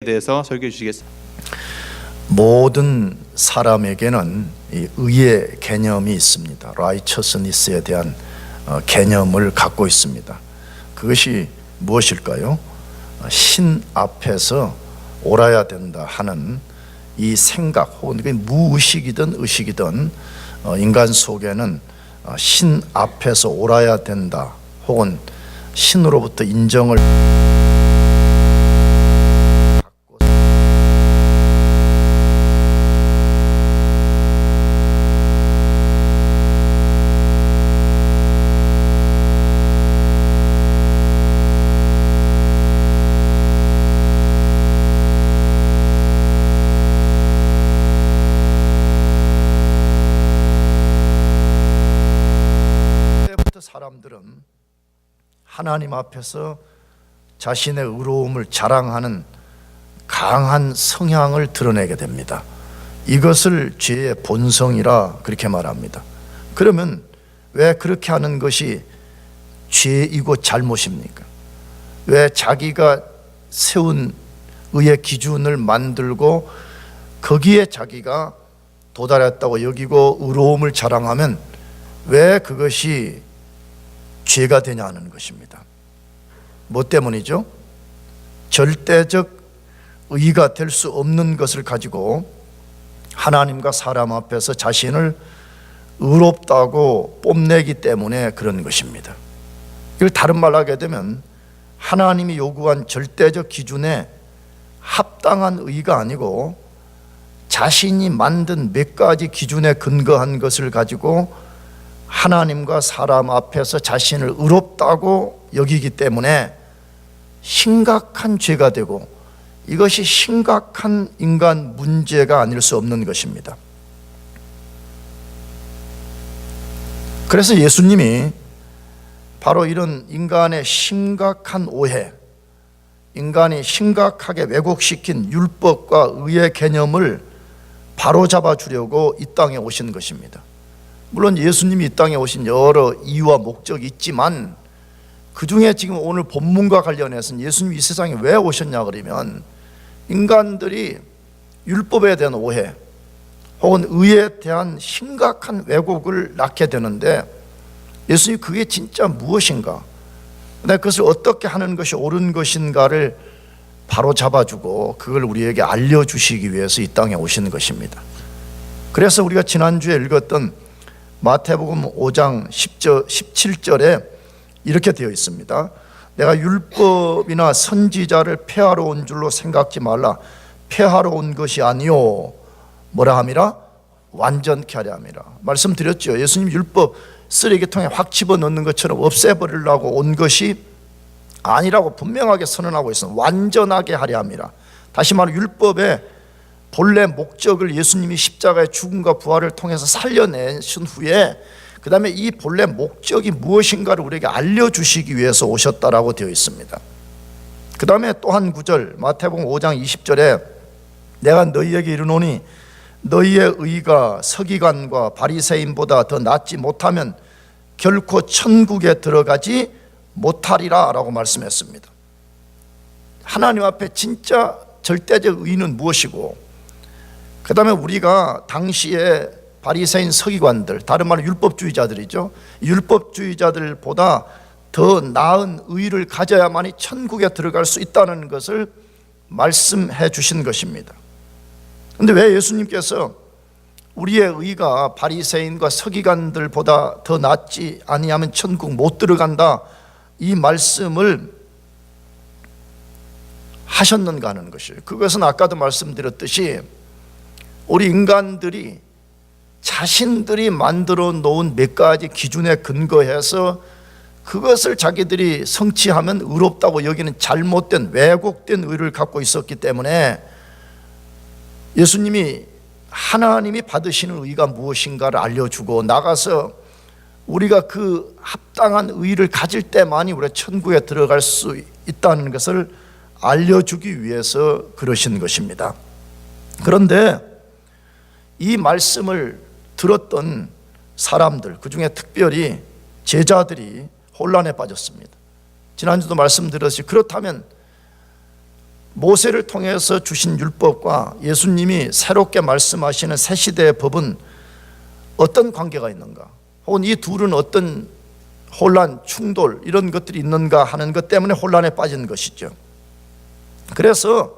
대해서 설교해 주시겠습니다. 모든 사람에게는 이 의의 개념이 있습니다. righteousness에 대한 개념을 갖고 있습니다. 그것이 무엇일까요? 신 앞에서 옳아야 된다 하는 이 생각, 혹은 무의식이든 의식이든 인간 속에는 신 앞에서 옳아야 된다, 혹은 신으로부터 인정을 사람들은 하나님 앞에서 자신의 의로움을 자랑하는 강한 성향을 드러내게 됩니다. 이것을 죄의 본성이라 그렇게 말합니다. 그러면 왜 그렇게 하는 것이 죄이고 잘못입니까? 왜 자기가 세운 의의 기준을 만들고 거기에 자기가 도달했다고 여기고 의로움을 자랑하면 왜 그것이 죄가 되냐 하는 것입니다. 뭐 때문이죠? 절대적 의가 될 수 없는 것을 가지고 하나님과 사람 앞에서 자신을 의롭다고 뽐내기 때문에 그런 것입니다. 이걸 다른 말로 하게 되면 하나님이 요구한 절대적 기준에 합당한 의가 아니고 자신이 만든 몇 가지 기준에 근거한 것을 가지고 하나님과 사람 앞에서 자신을 의롭다고 여기기 때문에 심각한 죄가 되고, 이것이 심각한 인간 문제가 아닐 수 없는 것입니다. 그래서 예수님이 바로 이런 인간의 심각한 오해, 인간이 심각하게 왜곡시킨 율법과 의의 개념을 바로잡아 주려고 이 땅에 오신 것입니다. 물론 예수님이 이 땅에 오신 여러 이유와 목적이 있지만 그 중에 지금 오늘 본문과 관련해서는 예수님이 이 세상에 왜 오셨냐 그러면 인간들이 율법에 대한 오해 혹은 의에 대한 심각한 왜곡을 낳게 되는데, 예수님이 그게 진짜 무엇인가, 그것을 어떻게 하는 것이 옳은 것인가를 바로 잡아주고 그걸 우리에게 알려주시기 위해서 이 땅에 오시는 것입니다. 그래서 우리가 지난주에 읽었던 마태복음 5장 17절에 이렇게 되어 있습니다. 내가 율법이나 선지자를 폐하러 온 줄로 생각지 말라. 폐하러 온 것이 아니요 뭐라 함이라? 완전케 하려 함이라. 말씀드렸죠. 예수님 율법 쓰레기통에 확 집어넣는 것처럼 없애버리려고 온 것이 아니라고 분명하게 선언하고 있습니다. 완전하게 하려 함이라. 다시 말해 율법의 본래 목적을 예수님이 십자가의 죽음과 부활을 통해서 살려내신 후에 그 다음에 이 본래 목적이 무엇인가를 우리에게 알려주시기 위해서 오셨다라고 되어 있습니다. 그 다음에 또 한 구절 마태복음 5장 20절에 내가 너희에게 이르노니 너희의 의가 서기관과 바리새인보다 더 낫지 못하면 결코 천국에 들어가지 못하리라 라고 말씀했습니다. 하나님 앞에 진짜 절대적 의는 무엇이고, 그 다음에 우리가 당시에 바리새인 서기관들, 다른 말로 율법주의자들이죠. 율법주의자들보다 더 나은 의를 가져야만이 천국에 들어갈 수 있다는 것을 말씀해 주신 것입니다. 그런데 왜 예수님께서 우리의 의가 바리새인과 서기관들보다 더 낫지 아니하면 천국 못 들어간다 이 말씀을 하셨는가 하는 것이에요. 그것은 아까도 말씀드렸듯이 우리 인간들이 자신들이 만들어 놓은 몇 가지 기준에 근거해서 그것을 자기들이 성취하면 의롭다고 여기는 잘못된 왜곡된 의를 갖고 있었기 때문에 예수님이 하나님이 받으시는 의가 무엇인가를 알려주고 나가서 우리가 그 합당한 의를 가질 때만이 우리가 천국에 들어갈 수 있다는 것을 알려주기 위해서 그러신 것입니다. 그런데 이 말씀을 들었던 사람들, 그 중에 특별히 제자들이 혼란에 빠졌습니다. 지난주도 말씀드렸듯이 그렇다면 모세를 통해서 주신 율법과 예수님이 새롭게 말씀하시는 새 시대의 법은 어떤 관계가 있는가? 혹은 이 둘은 어떤 혼란, 충돌 이런 것들이 있는가 하는 것 때문에 혼란에 빠진 것이죠. 그래서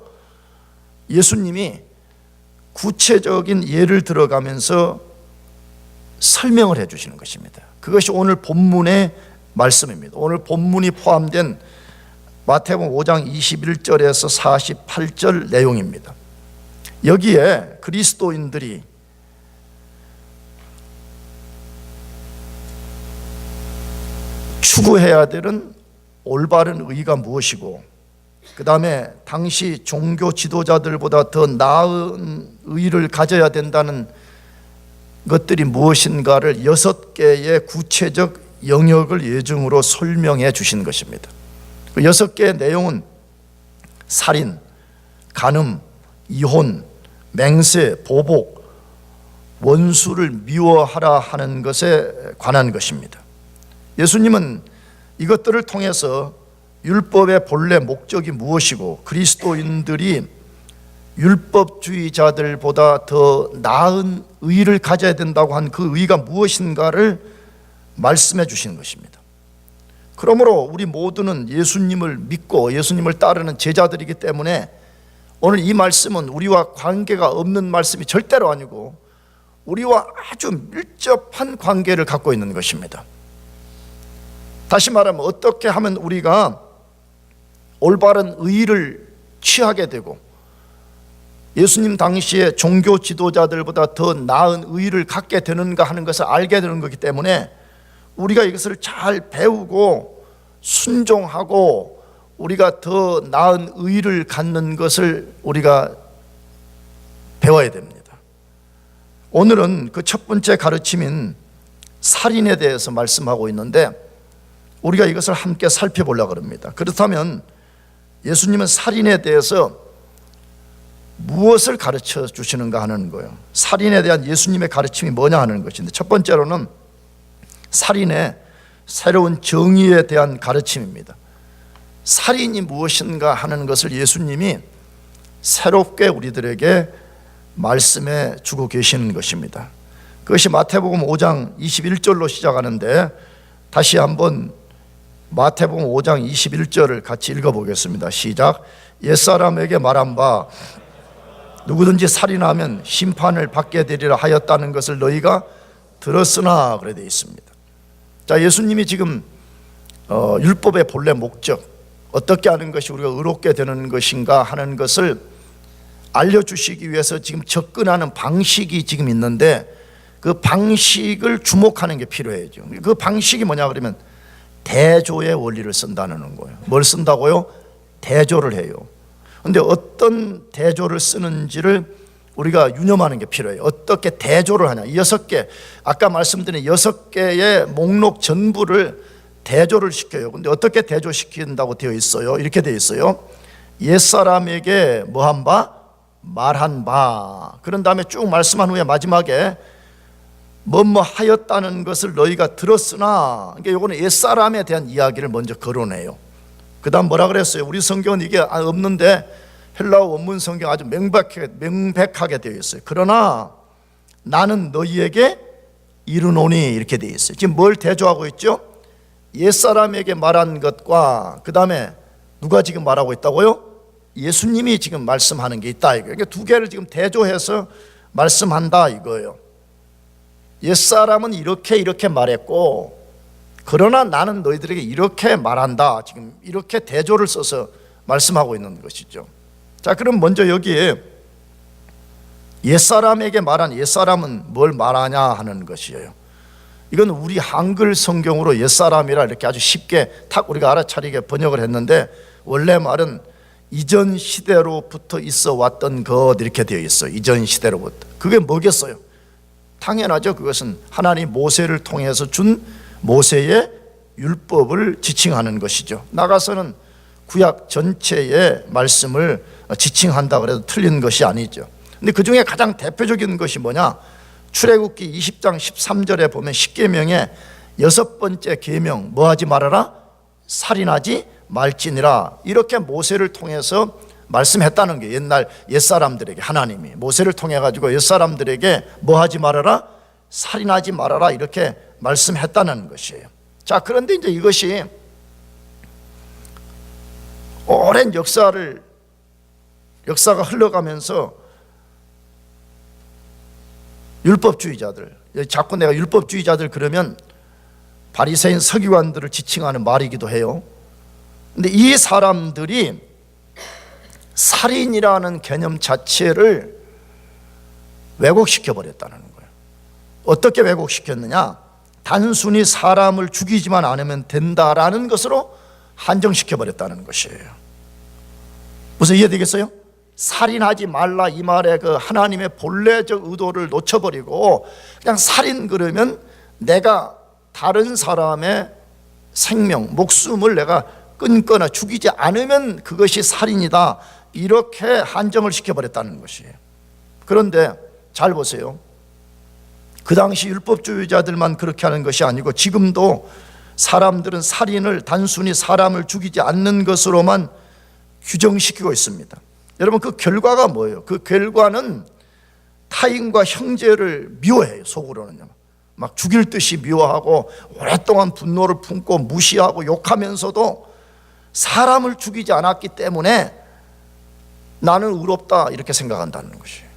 예수님이 구체적인 예를 들어가면서 설명을 해 주시는 것입니다. 그것이 오늘 본문의 말씀입니다. 오늘 본문이 포함된 마태복음 5장 21절에서 48절 내용입니다. 여기에 그리스도인들이 추구해야 되는 올바른 의가 무엇이고, 그 다음에 당시 종교 지도자들보다 더 나은 의를 가져야 된다는 것들이 무엇인가를 6개의 구체적 영역을 예증으로 설명해 주신 것입니다. 그 6개의 내용은 살인, 간음, 이혼, 맹세, 보복, 원수를 미워하라 하는 것에 관한 것입니다. 예수님은 이것들을 통해서 율법의 본래 목적이 무엇이고 그리스도인들이 율법주의자들보다 더 나은 의를 가져야 된다고 한 그 의가 무엇인가를 말씀해 주시는 것입니다. 그러므로 우리 모두는 예수님을 믿고 예수님을 따르는 제자들이기 때문에 오늘 이 말씀은 우리와 관계가 없는 말씀이 절대로 아니고 우리와 아주 밀접한 관계를 갖고 있는 것입니다. 다시 말하면 어떻게 하면 우리가 올바른 의를 취하게 되고 예수님 당시에 종교 지도자들보다 더 나은 의를 갖게 되는가 하는 것을 알게 되는 거기 때문에 우리가 이것을 잘 배우고 순종하고 우리가 더 나은 의를 갖는 것을 우리가 배워야 됩니다. 오늘은 그 첫 번째 가르침인 살인에 대해서 말씀하고 있는데 우리가 이것을 함께 살펴보려고 합니다. 그렇다면 예수님은 살인에 대해서 무엇을 가르쳐 주시는가 하는 거예요. 살인에 대한 예수님의 가르침이 뭐냐 하는 것인데, 첫 번째로는 살인의 새로운 정의에 대한 가르침입니다. 살인이 무엇인가 하는 것을 예수님이 새롭게 우리들에게 말씀해 주고 계시는 것입니다. 그것이 마태복음 5장 21절로 시작하는데 다시 한번 마태복음 5장 21절을 같이 읽어보겠습니다. 시작. 옛사람에게 말한 바 누구든지 살인하면 심판을 받게 되리라 하였다는 것을 너희가 들었으나, 그래 되어 있습니다. 자, 예수님이 지금 율법의 본래 목적, 어떻게 하는 것이 우리가 의롭게 되는 것인가 하는 것을 알려주시기 위해서 지금 접근하는 방식이 지금 있는데 그 방식을 주목하는 게 필요해요. 그 방식이 뭐냐 그러면 대조의 원리를 쓴다는 거예요. 뭘 쓴다고요? 대조를 해요. 그런데 어떤 대조를 쓰는지를 우리가 유념하는 게 필요해요. 어떻게 대조를 하냐. 이 6개, 아까 말씀드린 6개의 목록 전부를 대조를 시켜요. 근데 어떻게 대조시킨다고 되어 있어요? 이렇게 되어 있어요. 옛사람에게 뭐한 바? 말한 바. 그런 다음에 쭉 말씀한 후에 마지막에 뭐뭐 하였다는 것을 너희가 들었으나, 그러니까 이거는 옛사람에 대한 이야기를 먼저 거론해요. 그 다음 뭐라 그랬어요? 우리 성경은 이게 없는데 헬라어 원문 성경 아주 명백하게 되어 있어요. 그러나 나는 너희에게 이르노니, 이렇게 되어 있어요. 지금 뭘 대조하고 있죠? 옛사람에게 말한 것과 그 다음에 누가 지금 말하고 있다고요? 예수님이 지금 말씀하는 게 있다 이거예요. 그러니까 두 개를 지금 대조해서 말씀한다 이거예요. 옛사람은 이렇게 말했고 그러나 나는 너희들에게 이렇게 말한다. 지금 이렇게 대조를 써서 말씀하고 있는 것이죠. 자, 그럼 먼저 여기에 옛사람에게 말한 옛사람은 뭘 말하냐 하는 것이에요. 이건 우리 한글 성경으로 옛사람이라 이렇게 아주 쉽게 탁 우리가 알아차리게 번역을 했는데 원래 말은 이전 시대로부터 있어 왔던 것 이렇게 되어 있어요. 이전 시대로부터. 그게 뭐겠어요? 당연하죠. 그것은 하나님 모세를 통해서 준 모세의 율법을 지칭하는 것이죠. 나가서는 구약 전체의 말씀을 지칭한다 그래도 틀린 것이 아니죠. 근데 그 중에 가장 대표적인 것이 뭐냐? 출애굽기 20장 13절에 보면 십계명의 6번째 계명, 뭐 하지 말아라? 살인하지 말지니라. 이렇게 모세를 통해서 말씀했다는 게 옛날 옛사람들에게 하나님이 모세를 통해 가지고 옛사람들에게 뭐 하지 말아라? 살인하지 말아라 이렇게 말씀했다는 것이에요. 자, 그런데 이제 이것이 오랜 역사가 흘러가면서 율법주의자들, 자꾸 내가 율법주의자들 그러면 바리새인 서기관들을 지칭하는 말이기도 해요. 근데 이 사람들이 살인이라는 개념 자체를 왜곡시켜 버렸다는 거예요. 어떻게 왜곡시켰느냐? 단순히 사람을 죽이지만 않으면 된다라는 것으로 한정시켜 버렸다는 것이에요. 무슨 이해되겠어요? 살인하지 말라 이 말에 그 하나님의 본래적 의도를 놓쳐버리고 그냥 살인 그러면 내가 다른 사람의 생명, 목숨을 내가 끊거나 죽이지 않으면 그것이 살인이다 이렇게 한정을 시켜버렸다는 것이에요. 그런데 잘 보세요. 그 당시 율법주의자들만 그렇게 하는 것이 아니고 지금도 사람들은 살인을 단순히 사람을 죽이지 않는 것으로만 규정시키고 있습니다. 여러분 그 결과가 뭐예요? 그 결과는 타인과 형제를 미워해요. 속으로는요. 막 죽일 듯이 미워하고 오랫동안 분노를 품고 무시하고 욕하면서도 사람을 죽이지 않았기 때문에 나는 의롭다 이렇게 생각한다는 것이에요.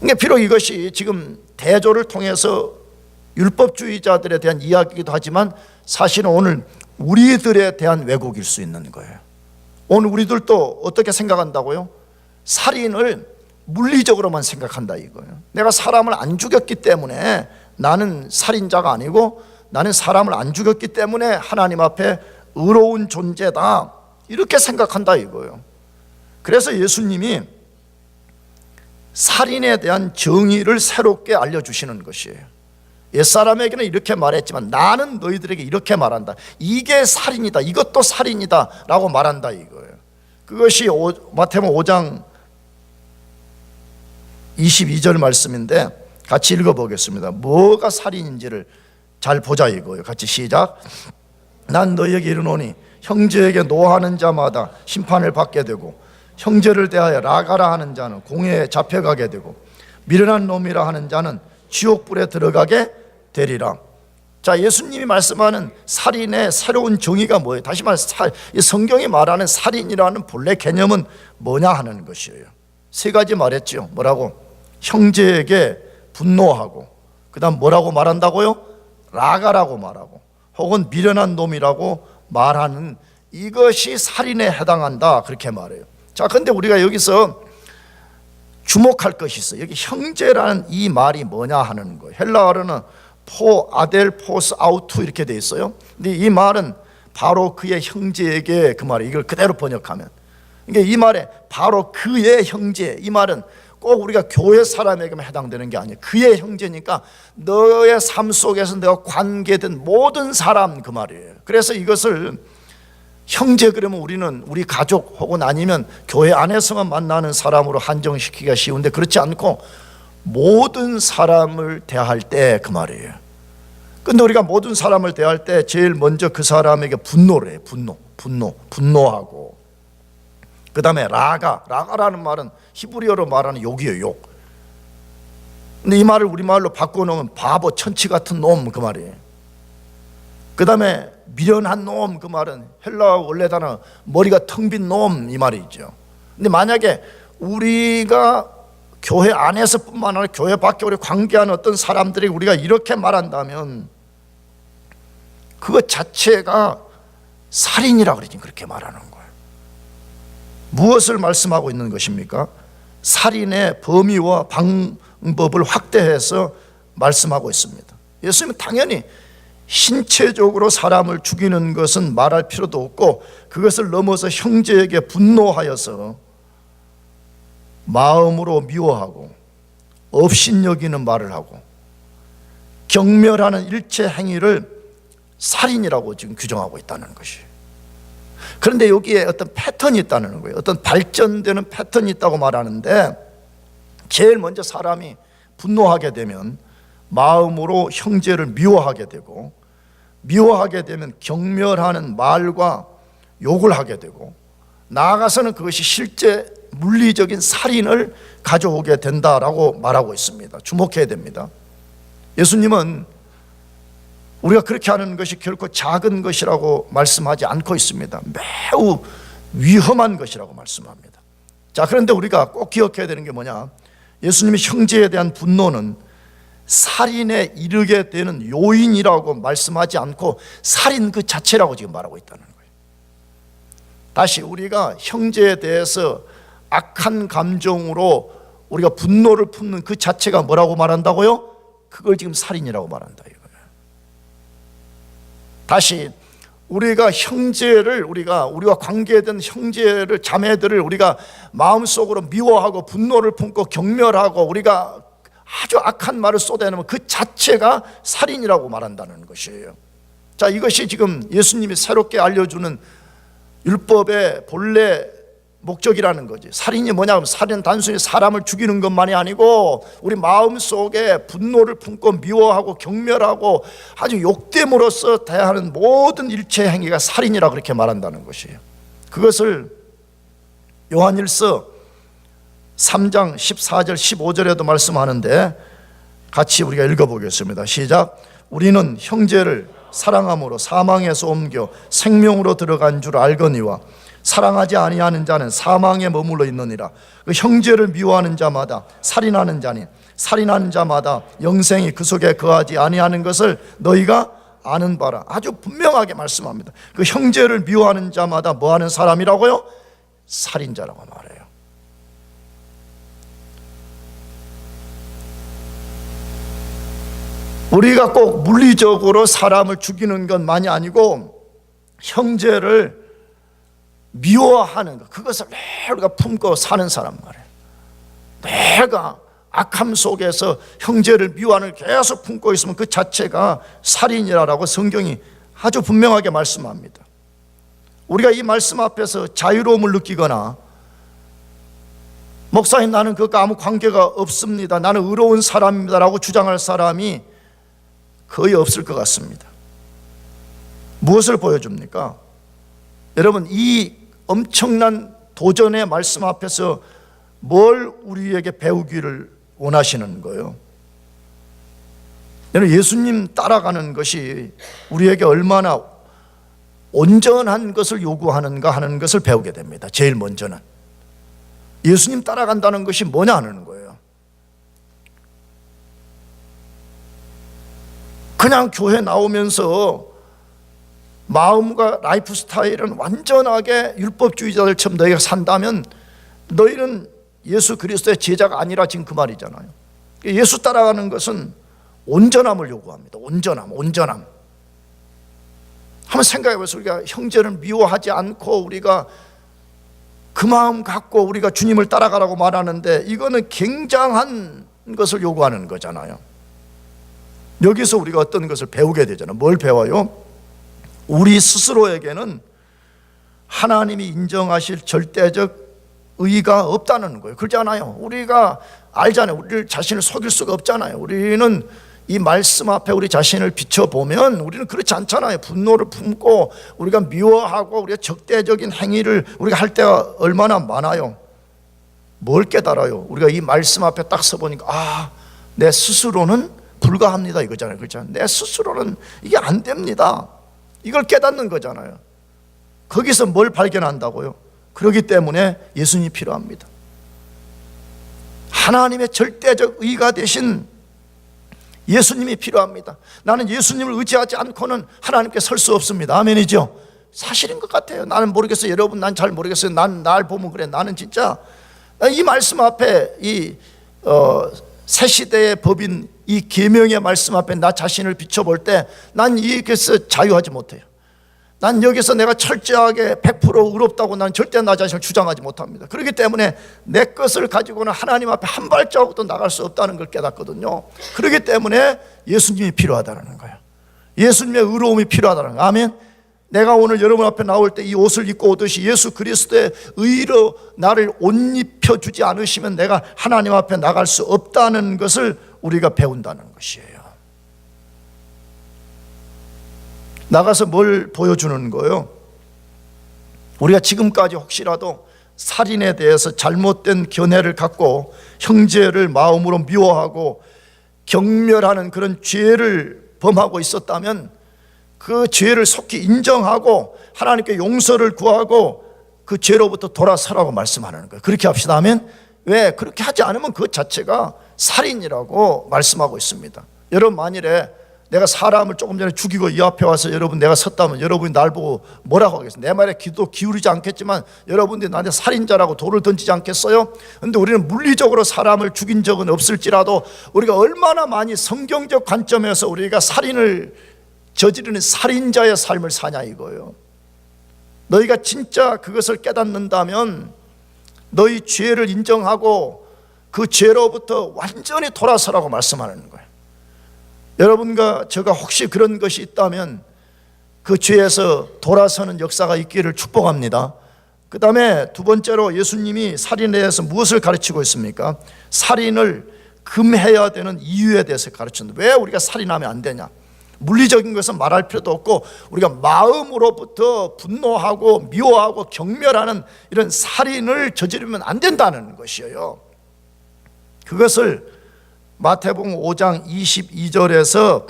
그러니까 비록 이것이 지금 대조를 통해서 율법주의자들에 대한 이야기이기도 하지만 사실은 오늘 우리들에 대한 왜곡일 수 있는 거예요. 오늘 우리들도 어떻게 생각한다고요? 살인을 물리적으로만 생각한다 이거예요. 내가 사람을 안 죽였기 때문에 나는 살인자가 아니고 나는 사람을 안 죽였기 때문에 하나님 앞에 의로운 존재다 이렇게 생각한다 이거예요. 그래서 예수님이 살인에 대한 정의를 새롭게 알려주시는 것이에요. 옛사람에게는 이렇게 말했지만 나는 너희들에게 이렇게 말한다. 이게 살인이다. 이것도 살인이다 라고 말한다 이거예요. 그것이 마태복음 5장 22절 말씀인데 같이 읽어보겠습니다. 뭐가 살인인지를 잘 보자 이거예요. 같이 시작. 난 너희에게 이르노니 형제에게 노하는 자마다 심판을 받게 되고 형제를 대하여 라가라 하는 자는 공회에 잡혀가게 되고 미련한 놈이라 하는 자는 지옥불에 들어가게 되리라. 자, 예수님이 말씀하는 살인의 새로운 정의가 뭐예요? 다시 말해서 성경이 말하는 살인이라는 본래 개념은 뭐냐 하는 것이에요. 세 가지 말했죠. 뭐라고? 형제에게 분노하고 그 다음 뭐라고 말한다고요? 라가라고 말하고 혹은 미련한 놈이라고 말하는 이것이 살인에 해당한다 그렇게 말해요. 자, 근데 우리가 여기서 주목할 것이 있어요. 여기 형제라는 이 말이 뭐냐 하는 거예요. 헬라어로는 포 아델 포스 아우투 이렇게 돼 있어요. 근데 이 말은 바로 그의 형제에게 그 말이에요. 이걸 그대로 번역하면 그러니까 이 말에 바로 그의 형제 이 말은 꼭 우리가 교회 사람에게만 해당되는 게 아니에요. 그의 형제니까 너의 삶 속에서 내가 관계된 모든 사람 그 말이에요. 그래서 이것을 형제 그러면 우리는 우리 가족 혹은 아니면 교회 안에서만 만나는 사람으로 한정시키기가 쉬운데 그렇지 않고 모든 사람을 대할 때 그 말이에요. 근데 우리가 모든 사람을 대할 때 제일 먼저 그 사람에게 분노를 해요. 분노하고 그 다음에 라가라는 말은 히브리어로 말하는 욕이에요. 욕. 근데 이 말을 우리말로 바꿔놓으면 바보 천치 같은 놈 그 말이에요. 그 다음에 미련한 놈 그 말은 헬라어 원래 단어 머리가 텅 빈 놈 이 말이죠. 근데 만약에 우리가 교회 안에서뿐만 아니라 교회 밖에 우리 관계하는 어떤 사람들이 우리가 이렇게 말한다면 그것 자체가 살인이라 그러지 그렇게 말하는 거예요. 무엇을 말씀하고 있는 것입니까? 살인의 범위와 방법을 확대해서 말씀하고 있습니다. 예수님은 당연히 신체적으로 사람을 죽이는 것은 말할 필요도 없고 그것을 넘어서 형제에게 분노하여서 마음으로 미워하고 업신여기는 말을 하고 경멸하는 일체 행위를 살인이라고 지금 규정하고 있다는 것이에요. 그런데 여기에 어떤 패턴이 있다는 거예요. 어떤 발전되는 패턴이 있다고 말하는데 제일 먼저 사람이 분노하게 되면 마음으로 형제를 미워하게 되고 미워하게 되면 경멸하는 말과 욕을 하게 되고 나아가서는 그것이 실제 물리적인 살인을 가져오게 된다라고 말하고 있습니다. 주목해야 됩니다. 예수님은 우리가 그렇게 하는 것이 결코 작은 것이라고 말씀하지 않고 있습니다. 매우 위험한 것이라고 말씀합니다. 자, 그런데 우리가 꼭 기억해야 되는 게 뭐냐? 예수님의 형제에 대한 분노는 살인에 이르게 되는 요인이라고 말씀하지 않고 살인 그 자체라고 지금 말하고 있다는 거예요. 다시 우리가 형제에 대해서 악한 감정으로 우리가 분노를 품는 그 자체가 뭐라고 말한다고요? 그걸 지금 살인이라고 말한다 이거예요. 다시 우리가 형제를 우리와 관계된 형제를 자매들을 우리가 마음속으로 미워하고 분노를 품고 경멸하고 우리가 아주 악한 말을 쏟아내면 그 자체가 살인이라고 말한다는 것이에요. 자, 이것이 지금 예수님이 새롭게 알려주는 율법의 본래 목적이라는 거지. 살인이 뭐냐면 살인은 단순히 사람을 죽이는 것만이 아니고 우리 마음속에 분노를 품고 미워하고 경멸하고 아주 욕됨으로써 대하는 모든 일체 행위가 살인이라고 그렇게 말한다는 것이에요. 그것을 요한일서 3장 14절 15절에도 말씀하는데 같이 우리가 읽어보겠습니다. 시작. 우리는 형제를 사랑함으로 사망에서 옮겨 생명으로 들어간 줄 알거니와 사랑하지 아니하는 자는 사망에 머물러 있느니라. 그 형제를 미워하는 자마다 살인하는 자니 살인하는 자마다 영생이 그 속에 거하지 아니하는 것을 너희가 아는 바라. 아주 분명하게 말씀합니다. 그 형제를 미워하는 자마다 뭐하는 사람이라고요? 살인자라고 말해요. 우리가 꼭 물리적으로 사람을 죽이는 것만이 아니고 형제를 미워하는 것, 그것을 우리가 품고 사는 사람 말이에요. 내가 악함 속에서 형제를 미워하는 계속 품고 있으면 그 자체가 살인이라고 성경이 아주 분명하게 말씀합니다. 우리가 이 말씀 앞에서 자유로움을 느끼거나 목사님 나는 그것과 아무 관계가 없습니다, 나는 의로운 사람입니다 라고 주장할 사람이 거의 없을 것 같습니다. 무엇을 보여줍니까? 여러분, 이 엄청난 도전의 말씀 앞에서 뭘 우리에게 배우기를 원하시는 거예요? 여러분, 예수님 따라가는 것이 우리에게 얼마나 온전한 것을 요구하는가 하는 것을 배우게 됩니다. 제일 먼저는 예수님 따라간다는 것이 뭐냐 하는 거예요. 그냥 교회 나오면서 마음과 라이프 스타일은 완전하게 율법주의자들처럼 너희가 산다면 너희는 예수 그리스도의 제자가 아니라 지금 그 말이잖아요. 예수 따라가는 것은 온전함을 요구합니다. 온전함. 한번 생각해 보세요. 우리가 형제를 미워하지 않고 우리가 그 마음 갖고 우리가 주님을 따라가라고 말하는데 이거는 굉장한 것을 요구하는 거잖아요. 여기서 우리가 어떤 것을 배우게 되잖아요. 뭘 배워요? 우리 스스로에게는 하나님이 인정하실 절대적 의의가 없다는 거예요. 그렇잖아요. 우리가 알잖아요. 우리 자신을 속일 수가 없잖아요. 우리는 이 말씀 앞에 우리 자신을 비춰보면 우리는 그렇지 않잖아요. 분노를 품고 우리가 미워하고 우리가 적대적인 행위를 우리가 할 때가 얼마나 많아요. 뭘 깨달아요? 우리가 이 말씀 앞에 딱 서보니까 내 스스로는 불가합니다 이거잖아요. 그렇잖아요. 내 스스로는 이게 안 됩니다. 이걸 깨닫는 거잖아요. 거기서 뭘 발견한다고요? 그렇기 때문에 예수님이 필요합니다. 하나님의 절대적 의가 되신 예수님이 필요합니다. 나는 예수님을 의지하지 않고는 하나님께 설 수 없습니다. 아멘이죠? 사실인 것 같아요. 나는 모르겠어요. 여러분, 난 잘 모르겠어요. 난 날 보면 그래. 나는 진짜 이 말씀 앞에 새 시대의 법인 이 계명의 말씀 앞에 나 자신을 비춰볼 때 난 여기서 자유하지 못해요. 난 여기서 내가 철저하게 100% 의롭다고 난 절대 나 자신을 주장하지 못합니다. 그렇기 때문에 내 것을 가지고는 하나님 앞에 한 발자국도 나갈 수 없다는 걸 깨닫거든요. 그렇기 때문에 예수님이 필요하다는 거예요. 예수님의 의로움이 필요하다는 거예요. 아멘. 내가 오늘 여러분 앞에 나올 때 이 옷을 입고 오듯이 예수 그리스도의 의로 나를 옷 입혀주지 않으시면 내가 하나님 앞에 나갈 수 없다는 것을 우리가 배운다는 것이에요. 나가서 뭘 보여주는 거예요? 우리가 지금까지 혹시라도 살인에 대해서 잘못된 견해를 갖고 형제를 마음으로 미워하고 경멸하는 그런 죄를 범하고 있었다면 그 죄를 속히 인정하고 하나님께 용서를 구하고 그 죄로부터 돌아서라고 말씀하는 거예요. 그렇게 합시다 하면, 왜 그렇게 하지 않으면 그 자체가 살인이라고 말씀하고 있습니다. 여러분, 만일에 내가 사람을 조금 전에 죽이고 이 앞에 와서 여러분 내가 섰다면 여러분이 날 보고 뭐라고 하겠어요? 내 말에 귀도 기울이지 않겠지만 여러분들이 나한테 살인자라고 돌을 던지지 않겠어요? 그런데 우리는 물리적으로 사람을 죽인 적은 없을지라도 우리가 얼마나 많이 성경적 관점에서 우리가 살인을 저지르는 살인자의 삶을 사냐 이거예요. 너희가 진짜 그것을 깨닫는다면 너희 죄를 인정하고 그 죄로부터 완전히 돌아서라고 말씀하는 거예요. 여러분과 제가 혹시 그런 것이 있다면 그 죄에서 돌아서는 역사가 있기를 축복합니다. 그 다음에 두 번째로 예수님이 살인에 대해서 무엇을 가르치고 있습니까? 살인을 금해야 되는 이유에 대해서 가르치는데, 왜 우리가 살인하면 안 되냐? 물리적인 것은 말할 필요도 없고 우리가 마음으로부터 분노하고 미워하고 경멸하는 이런 살인을 저지르면 안 된다는 것이에요. 그것을 마태복음 5장 22절에서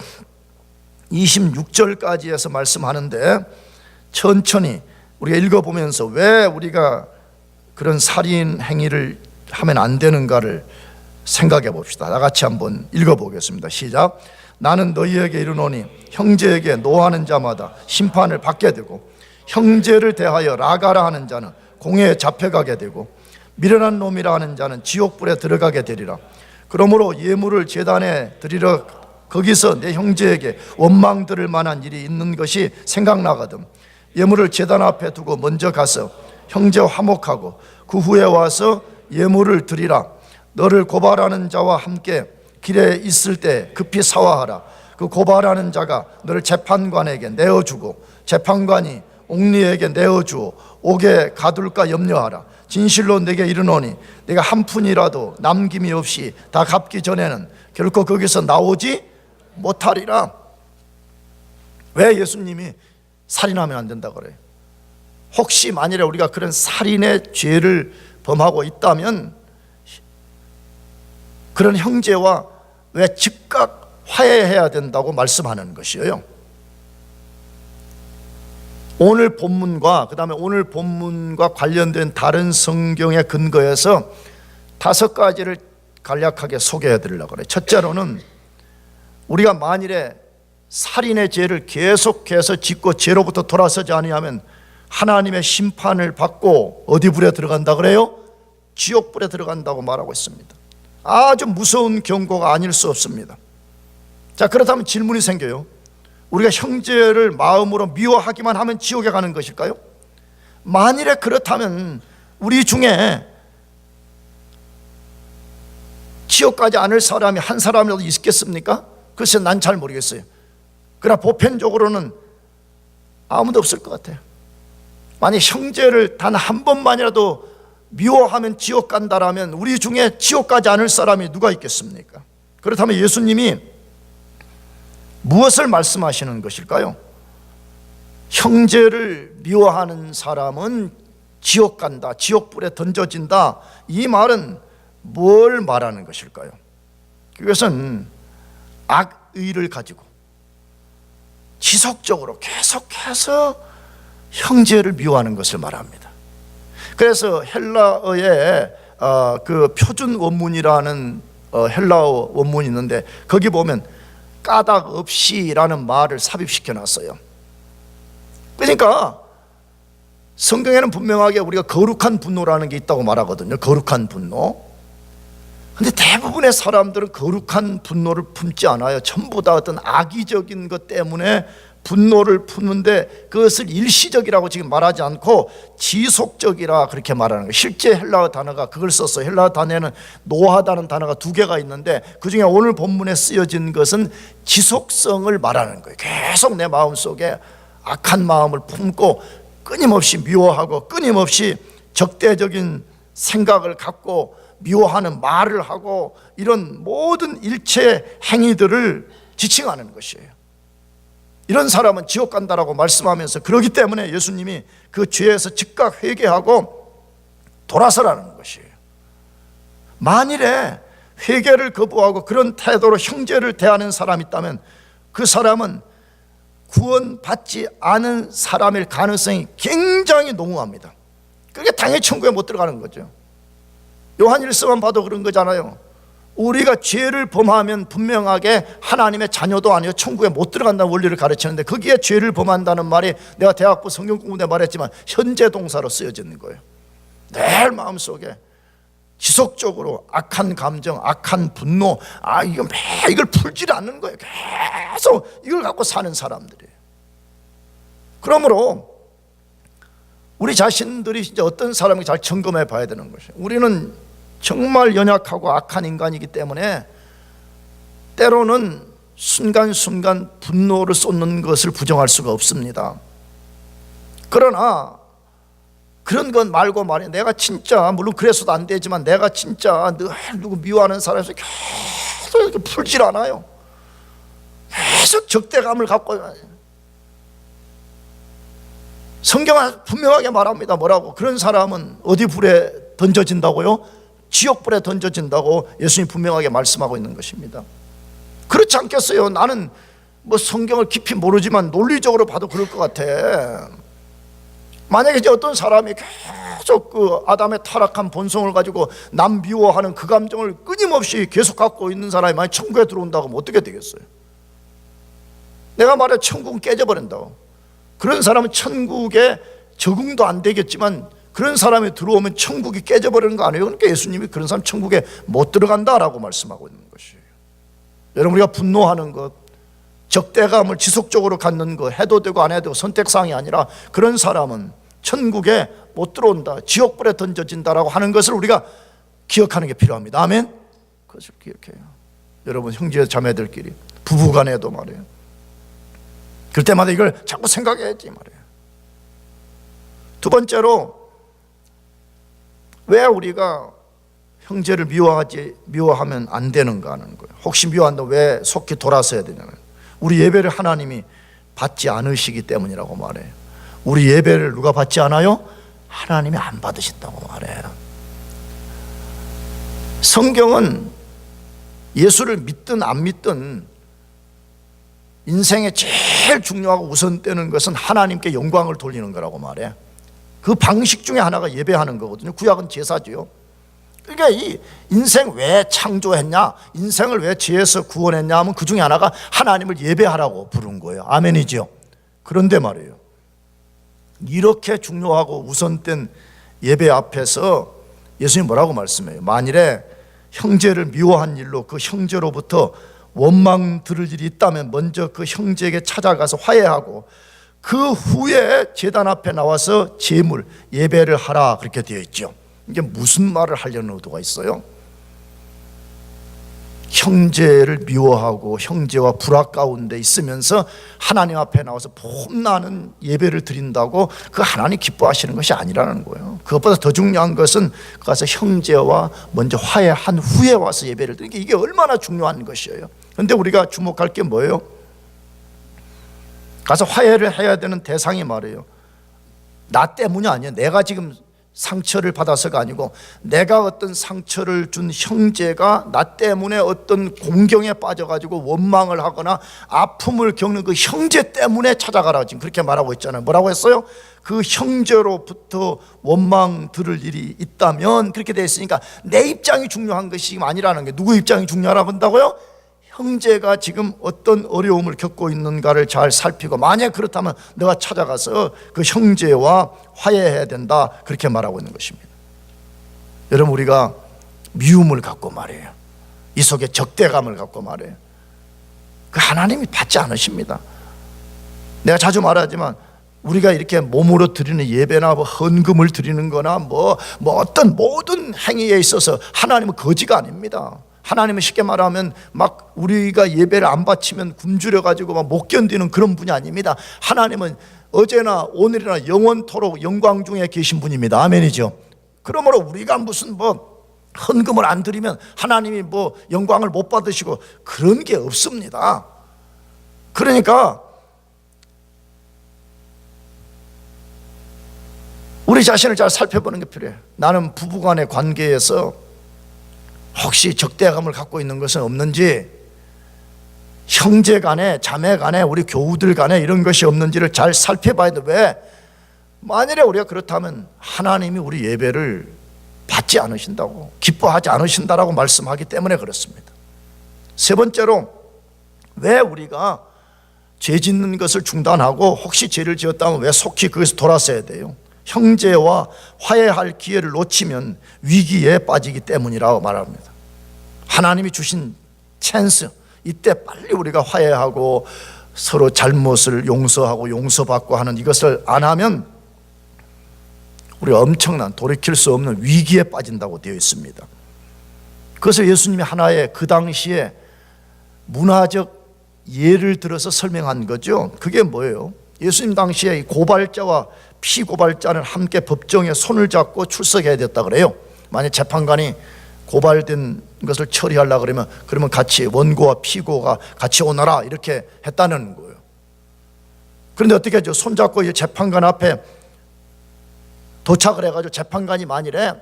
26절까지 해서 말씀하는데, 천천히 우리가 읽어보면서 왜 우리가 그런 살인 행위를 하면 안 되는가를 생각해 봅시다. 다 같이 한번 읽어보겠습니다. 시작. 나는 너희에게 이르노니 형제에게 노하는 자마다 심판을 받게 되고 형제를 대하여 라가라 하는 자는 공회에 잡혀가게 되고 미련한 놈이라 하는 자는 지옥불에 들어가게 되리라. 그러므로 예물을 제단에 드리러 거기서 내 형제에게 원망 들을 만한 일이 있는 것이 생각나거든 예물을 제단 앞에 두고 먼저 가서 형제와 화목하고 그 후에 와서 예물을 드리라. 너를 고발하는 자와 함께 길에 있을 때 급히 사화하라. 그 고발하는 자가 너를 재판관에게 내어주고 재판관이 옥리에게 내어주어 옥에 가둘까 염려하라. 진실로 내게 이르노니 내가 한 푼이라도 남김이 없이 다 갚기 전에는 결코 거기서 나오지 못하리라. 왜 예수님이 살인하면 안 된다 그래요? 혹시 만일에 우리가 그런 살인의 죄를 범하고 있다면 그런 형제와 왜 즉각 화해해야 된다고 말씀하는 것이에요. 오늘 본문과 그 다음에 오늘 본문과 관련된 다른 성경의 근거에서 5가지를 간략하게 소개해 드리려고 그래요. 첫째로는 우리가 만일에 살인의 죄를 계속해서 짓고 죄로부터 돌아서지 아니하면 하나님의 심판을 받고 어디 불에 들어간다 그래요? 지옥불에 들어간다고 말하고 있습니다. 아주 무서운 경고가 아닐 수 없습니다. 자, 그렇다면 질문이 생겨요. 우리가 형제를 마음으로 미워하기만 하면 지옥에 가는 것일까요? 만일에 그렇다면 우리 중에 지옥 가지 않을 사람이 한 사람이라도 있겠습니까? 글쎄, 난 잘 모르겠어요. 그러나 보편적으로는 아무도 없을 것 같아요. 만약 형제를 단 한 번만이라도 미워하면 지옥 간다라면 우리 중에 지옥 가지 않을 사람이 누가 있겠습니까? 그렇다면 예수님이 무엇을 말씀하시는 것일까요? 형제를 미워하는 사람은 지옥 간다, 지옥불에 던져진다, 이 말은 뭘 말하는 것일까요? 그것은 악의를 가지고 지속적으로 계속해서 형제를 미워하는 것을 말합니다. 그래서 헬라어에 그 표준 원문이라는 헬라어 원문이 있는데 거기 보면 까닭 없이라는 말을 삽입시켜 놨어요. 그러니까 성경에는 분명하게 우리가 거룩한 분노라는 게 있다고 말하거든요. 거룩한 분노. 근데 대부분의 사람들은 거룩한 분노를 품지 않아요. 전부 다 어떤 악의적인 것 때문에 분노를 품는데 그것을 일시적이라고 지금 말하지 않고 지속적이라 그렇게 말하는 거예요. 실제 헬라어 단어가 그걸 썼어요. 헬라어 단어에는 노하다는 단어가 2개가 있는데 그중에 오늘 본문에 쓰여진 것은 지속성을 말하는 거예요. 계속 내 마음속에 악한 마음을 품고 끊임없이 미워하고 끊임없이 적대적인 생각을 갖고 미워하는 말을 하고 이런 모든 일체 행위들을 지칭하는 것이에요. 이런 사람은 지옥 간다라고 말씀하면서, 그렇기 때문에 예수님이 그 죄에서 즉각 회개하고 돌아서라는 것이에요. 만일에 회개를 거부하고 그런 태도로 형제를 대하는 사람이 있다면 그 사람은 구원받지 않은 사람일 가능성이 굉장히 농후합니다. 그게 당연히 천국에 못 들어가는 거죠. 요한일서만 봐도 그런 거잖아요. 우리가 죄를 범하면 분명하게 하나님의 자녀도 아니요 천국에 못 들어간다는 원리를 가르치는데, 거기에 죄를 범한다는 말이 내가 대학부 성경 공부 때 말했지만 현재 동사로 쓰여져 있는 거예요. 내 마음속에 지속적으로 악한 감정, 악한 분노, 이걸 풀질 않는 거예요. 계속 이걸 갖고 사는 사람들이에요. 그러므로 우리 자신들이 진짜 어떤 사람인지 잘 점검해 봐야 되는 것이에요. 우리는 정말 연약하고 악한 인간이기 때문에 때로는 순간순간 분노를 쏟는 것을 부정할 수가 없습니다. 그러나 그런 건 말고 말이야, 내가 진짜, 물론 그래서도 안 되지만 내가 진짜 늘 누구 미워하는 사람에서 계속 이렇게 풀질 않아요. 계속 적대감을 갖고. 성경은 분명하게 말합니다. 뭐라고? 그런 사람은 어디 불에 던져진다고요? 지옥불에 던져진다고 예수님이 분명하게 말씀하고 있는 것입니다. 그렇지 않겠어요? 나는 뭐 성경을 깊이 모르지만 논리적으로 봐도 그럴 것 같아. 만약에 이제 어떤 사람이 계속 그 아담의 타락한 본성을 가지고 남 미워하는 그 감정을 끊임없이 계속 갖고 있는 사람이 만약 천국에 들어온다고 하면 어떻게 되겠어요? 내가 말해 천국은 깨져버린다고. 그런 사람은 천국에 적응도 안 되겠지만 그런 사람이 들어오면 천국이 깨져버리는 거 아니에요? 그러니까 예수님이 그런 사람 천국에 못 들어간다라고 말씀하고 있는 것이에요. 여러분, 우리가 분노하는 것, 적대감을 지속적으로 갖는 거, 해도 되고 안 해도 되고 선택사항이 아니라 그런 사람은 천국에 못 들어온다, 지옥불에 던져진다라고 하는 것을 우리가 기억하는 게 필요합니다. 아멘? 그것을 기억해요. 여러분, 형제 자매들끼리, 부부간에도 말이에요. 그럴 때마다 이걸 자꾸 생각해야지 말이에요. 두 번째로, 왜 우리가 형제를 미워하면 안 되는가 하는 거예요. 혹시 미워한다면 왜 속히 돌아서야 되냐면, 우리 예배를 하나님이 받지 않으시기 때문이라고 말해요. 우리 예배를 누가 받지 않아요? 하나님이 안 받으신다고 말해요. 성경은 예수를 믿든 안 믿든 인생에 제일 중요하고 우선되는 것은 하나님께 영광을 돌리는 거라고 말해요. 그 방식 중에 하나가 예배하는 거거든요. 구약은 제사지요. 그러니까 이 인생 왜 창조했냐, 인생을 왜 죄에서 구원했냐 하면 그 중에 하나가 하나님을 예배하라고 부른 거예요. 아멘이죠. 그런데 말이에요, 이렇게 중요하고 우선된 예배 앞에서 예수님이 뭐라고 말씀해요? 만일에 형제를 미워한 일로 그 형제로부터 원망 들을 일이 있다면 먼저 그 형제에게 찾아가서 화해하고 그 후에 제단 앞에 나와서 제물, 예배를 하라, 그렇게 되어 있죠. 이게 무슨 말을 하려는 의도가 있어요? 형제를 미워하고 형제와 불화 가운데 있으면서 하나님 앞에 나와서 폼나는 예배를 드린다고 그 하나님 기뻐하시는 것이 아니라는 거예요. 그것보다 더 중요한 것은 가서 형제와 먼저 화해한 후에 와서 예배를 드리는 게, 이게 얼마나 중요한 것이에요. 그런데 우리가 주목할 게 뭐예요? 가서 화해를 해야 되는 대상이 말이에요, 나 때문이 아니에요. 내가 지금 상처를 받아서가 아니고 내가 어떤 상처를 준 형제가 나 때문에 어떤 공경에 빠져가지고 원망을 하거나 아픔을 겪는 그 형제 때문에 찾아가라, 지금 그렇게 말하고 있잖아요. 뭐라고 했어요? 그 형제로부터 원망 들을 일이 있다면, 그렇게 되어 있으니까 내 입장이 중요한 것이 아니라는 게, 누구 입장이 중요하라고 한다고요? 형제가 지금 어떤 어려움을 겪고 있는가를 잘 살피고, 만약 그렇다면 내가 찾아가서 그 형제와 화해해야 된다, 그렇게 말하고 있는 것입니다. 여러분, 우리가 미움을 갖고 말해요, 이 속에 적대감을 갖고 말해요, 그 하나님이 받지 않으십니다. 내가 자주 말하지만 우리가 이렇게 몸으로 드리는 예배나 헌금을 드리는 거나 뭐 어떤 모든 행위에 있어서 하나님은 거지가 아닙니다. 하나님은 쉽게 말하면 막 우리가 예배를 안 바치면 굶주려 가지고 막 못 견디는 그런 분이 아닙니다. 하나님은 어제나 오늘이나 영원토록 영광 중에 계신 분입니다. 아멘이죠. 그러므로 우리가 무슨 헌금을 안 드리면 하나님이 영광을 못 받으시고 그런 게 없습니다. 그러니까 우리 자신을 잘 살펴보는 게 필요해요. 나는 부부간의 관계에서 혹시 적대감을 갖고 있는 것은 없는지, 형제 간에, 자매 간에, 우리 교우들 간에 이런 것이 없는지를 잘 살펴봐야 돼. 왜? 만일에 우리가 그렇다면 하나님이 우리 예배를 받지 않으신다고, 기뻐하지 않으신다라고 말씀하기 때문에 그렇습니다. 세 번째로, 왜 우리가 죄 짓는 것을 중단하고 혹시 죄를 지었다면 왜 속히 그것을 돌아서야 돼요? 형제와 화해할 기회를 놓치면 위기에 빠지기 때문이라고 말합니다. 하나님이 주신 찬스, 이때 빨리 우리가 화해하고 서로 잘못을 용서하고 용서받고 하는 이것을 안 하면 우리가 엄청난, 돌이킬 수 없는 위기에 빠진다고 되어 있습니다. 그래서 예수님이 하나의 그 당시에 문화적 예를 들어서 설명한 거죠. 그게 뭐예요? 예수님 당시에 고발자와 피고발자는 함께 법정에 손을 잡고 출석해야 됐다 그래요. 만약 재판관이 고발된 것을 처리하려고 그러면 같이 원고와 피고가 같이 오너라 이렇게 했다는 거예요. 그런데 어떻게 하죠? 손잡고 재판관 앞에 도착을 해가지고 재판관이 만일에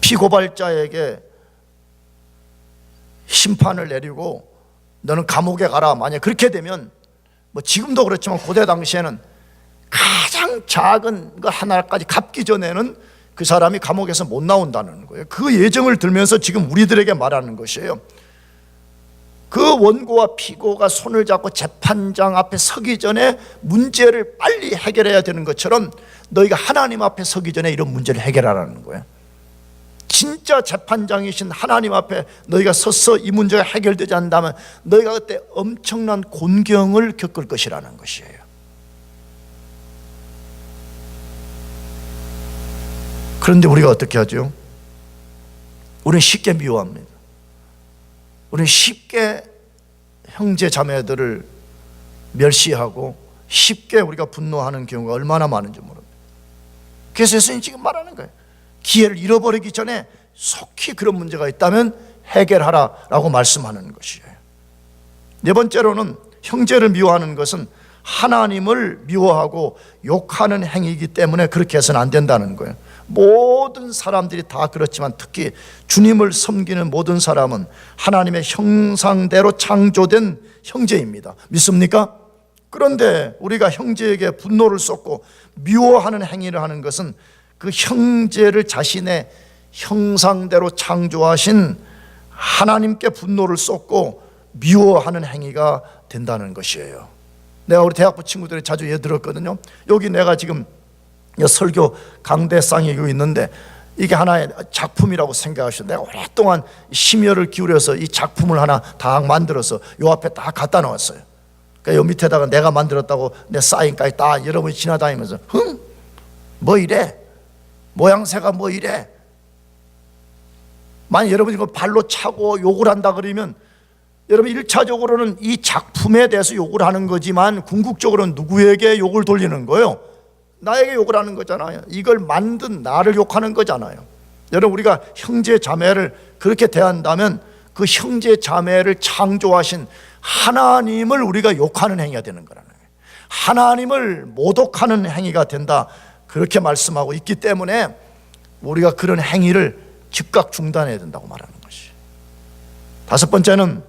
피고발자에게 심판을 내리고 너는 감옥에 가라, 만약 그렇게 되면, 뭐 지금도 그렇지만 고대 당시에는 가장 작은 거 하나까지 갚기 전에는 그 사람이 감옥에서 못 나온다는 거예요. 그 예정을 들면서 지금 우리들에게 말하는 것이에요. 그 원고와 피고가 손을 잡고 재판장 앞에 서기 전에 문제를 빨리 해결해야 되는 것처럼 너희가 하나님 앞에 서기 전에 이런 문제를 해결하라는 거예요. 진짜 재판장이신 하나님 앞에 너희가 서서 이 문제가 해결되지 않는다면 너희가 그때 엄청난 곤경을 겪을 것이라는 것이에요. 그런데 우리가 어떻게 하죠? 우리는 쉽게 미워합니다. 우리는 쉽게 형제 자매들을 멸시하고 쉽게 우리가 분노하는 경우가 얼마나 많은지 모릅니다. 그래서 예수님이 지금 말하는 거예요. 기회를 잃어버리기 전에 속히 그런 문제가 있다면 해결하라라고 말씀하는 것이에요. 네 번째로는 형제를 미워하는 것은 하나님을 미워하고 욕하는 행위이기 때문에 그렇게 해서는 안 된다는 거예요. 모든 사람들이 다 그렇지만 특히 주님을 섬기는 모든 사람은 하나님의 형상대로 창조된 형제입니다. 믿습니까? 그런데 우리가 형제에게 분노를 쏟고 미워하는 행위를 하는 것은 그 형제를 자신의 형상대로 창조하신 하나님께 분노를 쏟고 미워하는 행위가 된다는 것이에요. 내가 우리 대학부 친구들이 자주 예를 들었거든요. 여기 내가 지금 설교 강대상이 있는데 이게 하나의 작품이라고 생각하시고 내가 오랫동안 심혈을 기울여서 이 작품을 하나 다 만들어서 요 앞에 딱 갖다 놓았어요. 그러니까 요 밑에다가 내가 만들었다고 내 사인까지 딱 여러분이 지나다니면서 뭐 이래? 모양새가 뭐 이래? 만약 여러분이 이거 발로 차고 욕을 한다 그러면 여러분 1차적으로는 이 작품에 대해서 욕을 하는 거지만 궁극적으로는 누구에게 욕을 돌리는 거예요? 나에게 욕을 하는 거잖아요. 이걸 만든 나를 욕하는 거잖아요. 여러분 우리가 형제 자매를 그렇게 대한다면 그 형제 자매를 창조하신 하나님을 우리가 욕하는 행위가 되는 거라는 거예요. 하나님을 모독하는 행위가 된다, 그렇게 말씀하고 있기 때문에 우리가 그런 행위를 즉각 중단해야 된다고 말하는 것이. 다섯 번째는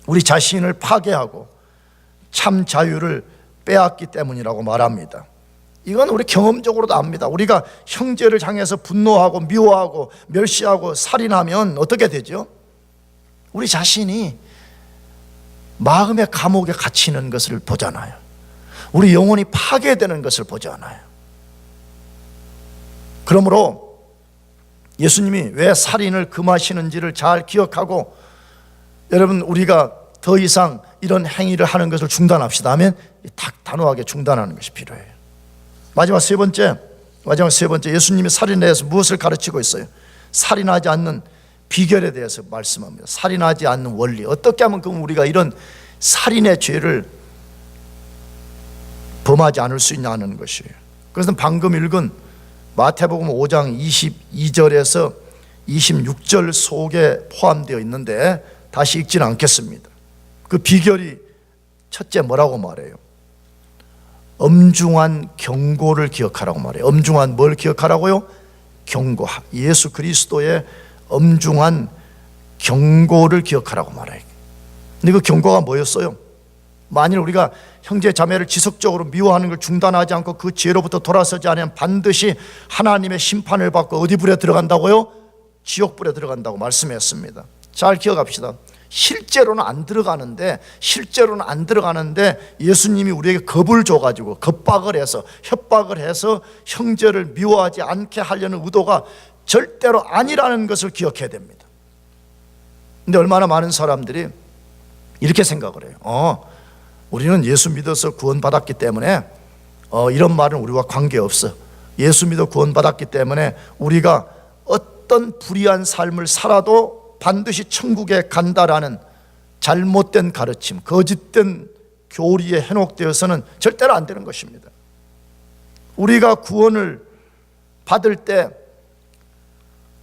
우리 자신을 파괴하고 참 자유를 빼앗기 때문이라고 말합니다. 이건 우리 경험적으로도 압니다. 우리가 형제를 향해서 분노하고 미워하고 멸시하고 살인하면 어떻게 되죠? 우리 자신이 마음의 감옥에 갇히는 것을 보잖아요. 우리 영혼이 파괴되는 것을 보잖아요. 그러므로 예수님이 왜 살인을 금하시는지를 잘 기억하고 여러분 우리가 더 이상 이런 행위를 하는 것을 중단합시다 하면 딱 단호하게 중단하는 것이 필요해요. 마지막 세 번째 예수님이 살인에 대해서 무엇을 가르치고 있어요? 살인하지 않는 비결에 대해서 말씀합니다. 살인하지 않는 원리, 어떻게 하면 그럼 우리가 이런 살인의 죄를 범하지 않을 수 있냐는 것이에요. 그래서 방금 읽은 마태복음 5장 22절에서 26절 속에 포함되어 있는데 다시 읽지는 않겠습니다. 그 비결이 첫째 뭐라고 말해요? 엄중한 경고를 기억하라고 말해요. 엄중한 뭘 기억하라고요? 경고. 예수 그리스도의 엄중한 경고를 기억하라고 말해요. 근데 그 경고가 뭐였어요? 만일 우리가 형제 자매를 지속적으로 미워하는 걸 중단하지 않고 그 죄로부터 돌아서지 않으면 반드시 하나님의 심판을 받고 어디 불에 들어간다고요? 지옥불에 들어간다고 말씀했습니다. 잘 기억합시다. 실제로는 안 들어가는데 예수님이 우리에게 겁을 줘가지고 겁박을 해서 협박을 해서 형제를 미워하지 않게 하려는 의도가 절대로 아니라는 것을 기억해야 됩니다. 근데 얼마나 많은 사람들이 이렇게 생각을 해요. 우리는 예수 믿어서 구원받았기 때문에 이런 말은 우리와 관계없어. 예수 믿어 구원받았기 때문에 우리가 어떤 불의한 삶을 살아도 반드시 천국에 간다라는 잘못된 가르침, 거짓된 교리에 현혹되어서는 절대로 안 되는 것입니다. 우리가 구원을 받을 때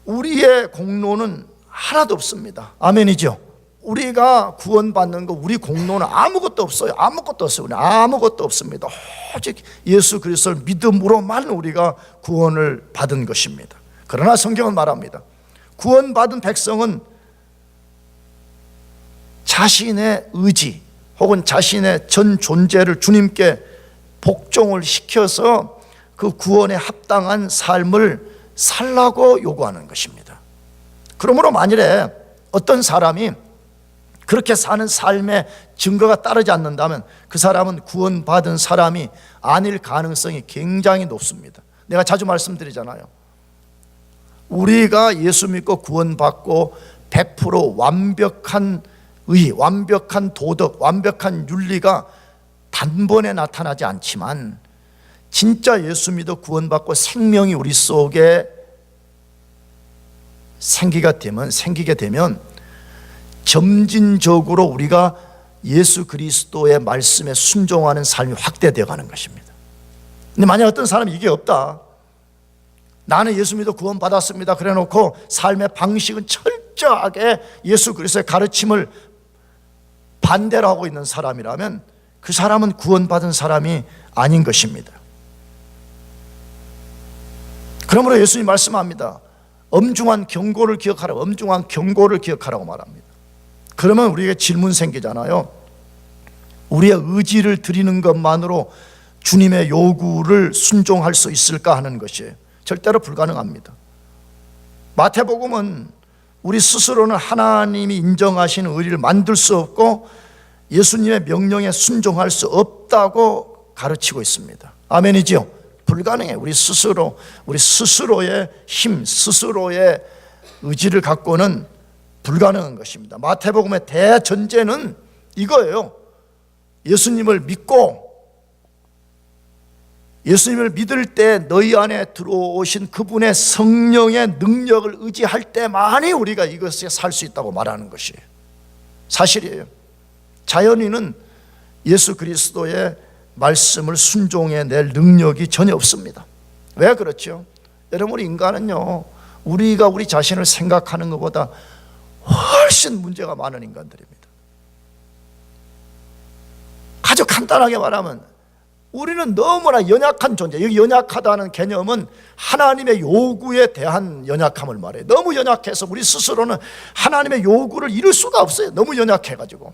우리의 공로는 하나도 없습니다. 아멘이죠? 우리가 구원받는 거 우리 공로는 아무것도 없어요. 아무것도 없어요. 아무것도 없습니다. 오직 예수 그리스도를 믿음으로만 우리가 구원을 받은 것입니다. 그러나 성경은 말합니다. 구원받은 백성은 자신의 의지 혹은 자신의 전 존재를 주님께 복종을 시켜서 그 구원에 합당한 삶을 살라고 요구하는 것입니다. 그러므로 만일에 어떤 사람이 그렇게 사는 삶의 증거가 따르지 않는다면 그 사람은 구원받은 사람이 아닐 가능성이 굉장히 높습니다. 내가 자주 말씀드리잖아요. 우리가 예수 믿고 구원받고 100% 완벽한 의, 완벽한 도덕, 완벽한 윤리가 단번에 나타나지 않지만 진짜 예수 믿어 구원받고 생명이 우리 속에 생기게 되면 점진적으로 우리가 예수 그리스도의 말씀에 순종하는 삶이 확대되어 가는 것입니다. 근데 만약 어떤 사람이 이게 없다, 나는 예수 믿어 구원받았습니다 그래 놓고 삶의 방식은 철저하게 예수 그리스도의 가르침을 반대로 하고 있는 사람이라면 그 사람은 구원받은 사람이 아닌 것입니다. 그러므로 예수님이 말씀합니다. 엄중한 경고를 기억하라고, 엄중한 경고를 기억하라고 말합니다. 그러면 우리에게 질문 생기잖아요. 우리의 의지를 드리는 것만으로 주님의 요구를 순종할 수 있을까 하는 것이에요. 절대로 불가능합니다. 마태복음은 우리 스스로는 하나님이 인정하시는 의리를 만들 수 없고 예수님의 명령에 순종할 수 없다고 가르치고 있습니다. 아멘이지요? 불가능해요. 우리 스스로의 힘, 스스로의 의지를 갖고는 불가능한 것입니다. 마태복음의 대전제는 이거예요. 예수님을 믿고 예수님을 믿을 때 너희 안에 들어오신 그분의 성령의 능력을 의지할 때만이 우리가 이것에 살 수 있다고 말하는 것이에요. 사실이에요. 자연인은 예수 그리스도의 말씀을 순종해낼 능력이 전혀 없습니다. 왜 그렇죠? 여러분, 우리 인간은요, 우리가 우리 자신을 생각하는 것보다 훨씬 문제가 많은 인간들입니다. 아주 간단하게 말하면 우리는 너무나 연약한 존재. 여기 연약하다는 개념은 하나님의 요구에 대한 연약함을 말해요. 너무 연약해서 우리 스스로는 하나님의 요구를 이룰 수가 없어요. 너무 연약해가지고.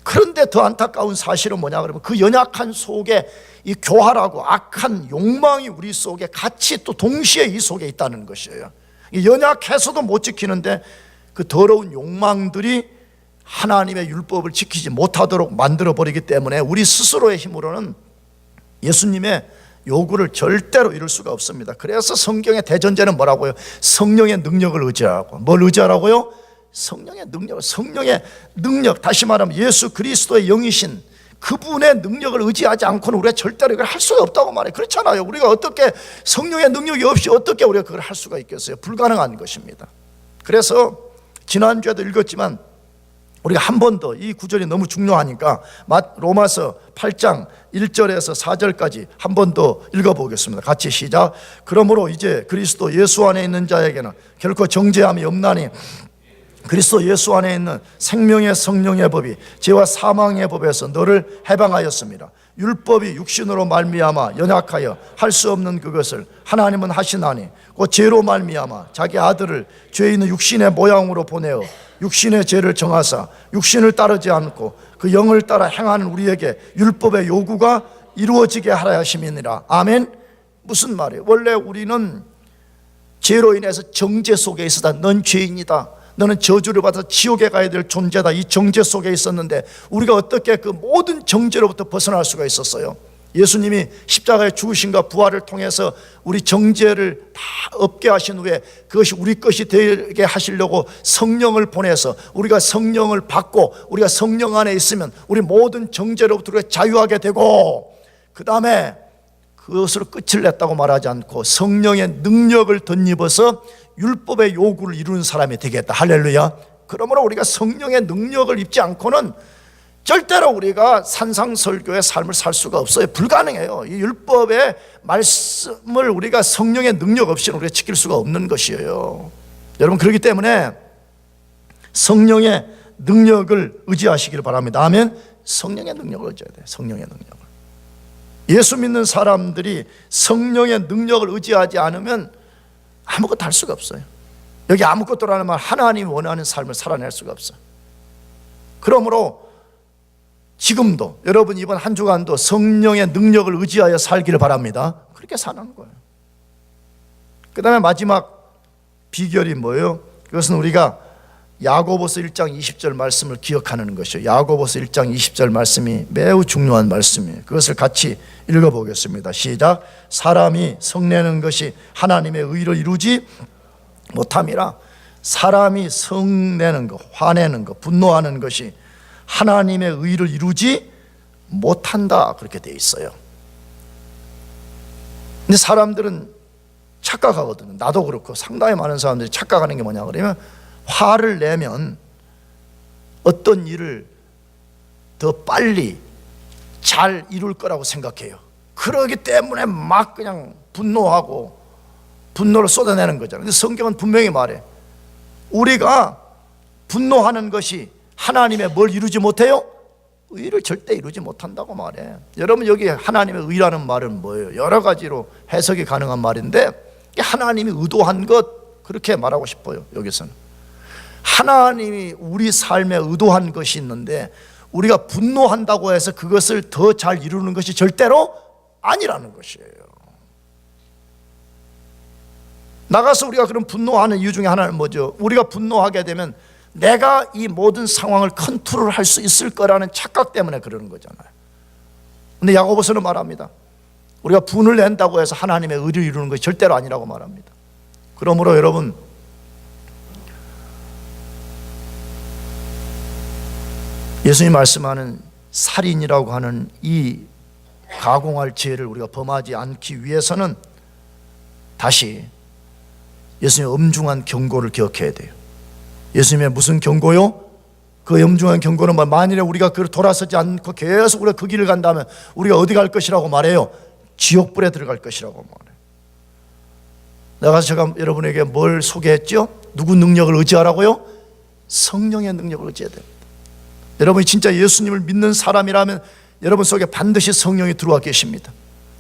그런데 더 안타까운 사실은 뭐냐 그러면 그 연약한 속에 이 교활하고 악한 욕망이 우리 속에 같이 또 동시에 이 속에 있다는 것이에요. 연약해서도 못 지키는데 그 더러운 욕망들이 하나님의 율법을 지키지 못하도록 만들어버리기 때문에 우리 스스로의 힘으로는 예수님의 요구를 절대로 이룰 수가 없습니다. 그래서 성경의 대전제는 뭐라고요? 성령의 능력을 의지하고. 뭘 의지하라고요? 성령의 능력, 다시 말하면 예수 그리스도의 영이신 그분의 능력을 의지하지 않고는 우리가 절대로 이걸 할 수가 없다고 말해요. 그렇잖아요. 우리가 어떻게 성령의 능력이 없이 어떻게 우리가 그걸 할 수가 있겠어요? 불가능한 것입니다. 그래서 지난주에도 읽었지만 우리가 한 번 더 이 구절이 너무 중요하니까 로마서 8장 1절에서 4절까지 한 번 더 읽어보겠습니다. 같이 시작. 그러므로 이제 그리스도 예수 안에 있는 자에게는 결코 정죄함이 없나니 그리스도 예수 안에 있는 생명의 성령의 법이 죄와 사망의 법에서 너를 해방하였습니다. 율법이 육신으로 말미암아 연약하여 할 수 없는 그것을 하나님은 하시나니 그 죄로 말미암아 자기 아들을 죄 있는 육신의 모양으로 보내어 육신의 죄를 정하사 육신을 따르지 않고 그 영을 따라 행하는 우리에게 율법의 요구가 이루어지게 하라 하심이니라. 아멘. 무슨 말이에요? 원래 우리는 죄로 인해서 정죄 속에 있었다. 넌 죄인이다, 너는 저주를 받아 지옥에 가야 될 존재다, 이 정죄 속에 있었는데 우리가 어떻게 그 모든 정죄로부터 벗어날 수가 있었어요? 예수님이 십자가의 죽으심과 부활을 통해서 우리 정죄를 다 없게 하신 후에 그것이 우리 것이 되게 하시려고 성령을 보내서 우리가 성령을 받고 우리가 성령 안에 있으면 우리 모든 정죄로부터 우리가 자유하게 되고, 그 다음에 그것으로 끝을 냈다고 말하지 않고 성령의 능력을 덧입어서 율법의 요구를 이루는 사람이 되겠다. 할렐루야. 그러므로 우리가 성령의 능력을 입지 않고는 절대로 우리가 산상설교의 삶을 살 수가 없어요. 불가능해요. 이 율법의 말씀을 우리가 성령의 능력 없이는 우리가 지킬 수가 없는 것이에요. 여러분, 그렇기 때문에 성령의 능력을 의지하시길 바랍니다. 아멘. 성령의 능력을 의지해야 돼요. 성령의 능력을. 예수 믿는 사람들이 성령의 능력을 의지하지 않으면 아무것도 할 수가 없어요. 여기 아무것도라는 말, 하나님이 원하는 삶을 살아낼 수가 없어요. 그러므로 지금도 여러분 이번 한 주간도 성령의 능력을 의지하여 살기를 바랍니다. 그렇게 사는 거예요. 그 다음에 마지막 비결이 뭐예요? 그것은 우리가 야고보서 1장 20절 말씀을 기억하는 것이에요. 야고보서 1장 20절 말씀이 매우 중요한 말씀이에요. 그것을 같이 읽어보겠습니다. 시작. 사람이 성내는 것이 하나님의 의를 이루지 못함이라. 사람이 성내는 것, 화내는 것, 분노하는 것이 하나님의 의를 이루지 못한다, 그렇게 돼 있어요. 근데 사람들은 착각하거든요. 나도 그렇고 상당히 많은 사람들이 착각하는 게 뭐냐 그러면 화를 내면 어떤 일을 더 빨리 잘 이룰 거라고 생각해요. 그러기 때문에 막 그냥 분노하고 분노를 쏟아내는 거잖아요. 근데 성경은 분명히 말해. 우리가 분노하는 것이 하나님의 뭘 이루지 못해요? 의를 절대 이루지 못한다고 말해. 여러분, 여기 하나님의 의라는 말은 뭐예요? 여러 가지로 해석이 가능한 말인데 하나님이 의도한 것, 그렇게 말하고 싶어요. 여기서는 하나님이 우리 삶에 의도한 것이 있는데 우리가 분노한다고 해서 그것을 더 잘 이루는 것이 절대로 아니라는 것이에요. 나가서 우리가 그럼 분노하는 이유 중에 하나는 뭐죠? 우리가 분노하게 되면 내가 이 모든 상황을 컨트롤할 수 있을 거라는 착각 때문에 그러는 거잖아요. 근데 야고보서는 말합니다. 우리가 분을 낸다고 해서 하나님의 의를 이루는 것이 절대로 아니라고 말합니다. 그러므로 여러분, 예수님 말씀하는 살인이라고 하는 이 가공할 죄를 우리가 범하지 않기 위해서는 다시 예수님의 엄중한 경고를 기억해야 돼요. 예수님의 무슨 경고요? 그 엄중한 경고는 만일에 우리가 그걸 돌아서지 않고 계속 우리가 그 길을 간다면 우리가 어디 갈 것이라고 말해요? 지옥불에 들어갈 것이라고 말해요. 내가 제가 여러분에게 뭘 소개했죠? 누구 능력을 의지하라고요? 성령의 능력을 의지해야 돼요. 여러분이 진짜 예수님을 믿는 사람이라면 여러분 속에 반드시 성령이 들어와 계십니다.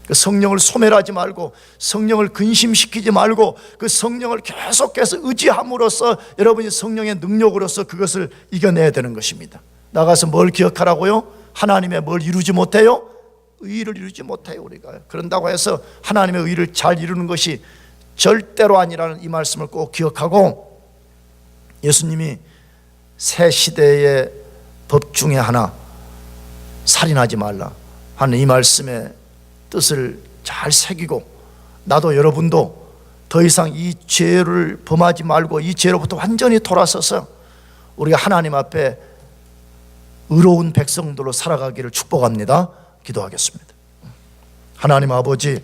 그 성령을 소멸하지 말고 성령을 근심시키지 말고 그 성령을 계속해서 의지함으로써 여러분이 성령의 능력으로서 그것을 이겨내야 되는 것입니다. 나가서 뭘 기억하라고요? 하나님의 뭘 이루지 못해요? 의를 이루지 못해요. 우리가 그런다고 해서 하나님의 의를 잘 이루는 것이 절대로 아니라는 이 말씀을 꼭 기억하고, 예수님이 새 시대의 법 중에 하나, 살인하지 말라 하는 이 말씀의 뜻을 잘 새기고, 나도 여러분도 더 이상 이 죄를 범하지 말고 이 죄로부터 완전히 돌아서서 우리가 하나님 앞에 의로운 백성들로 살아가기를 축복합니다. 기도하겠습니다. 하나님 아버지,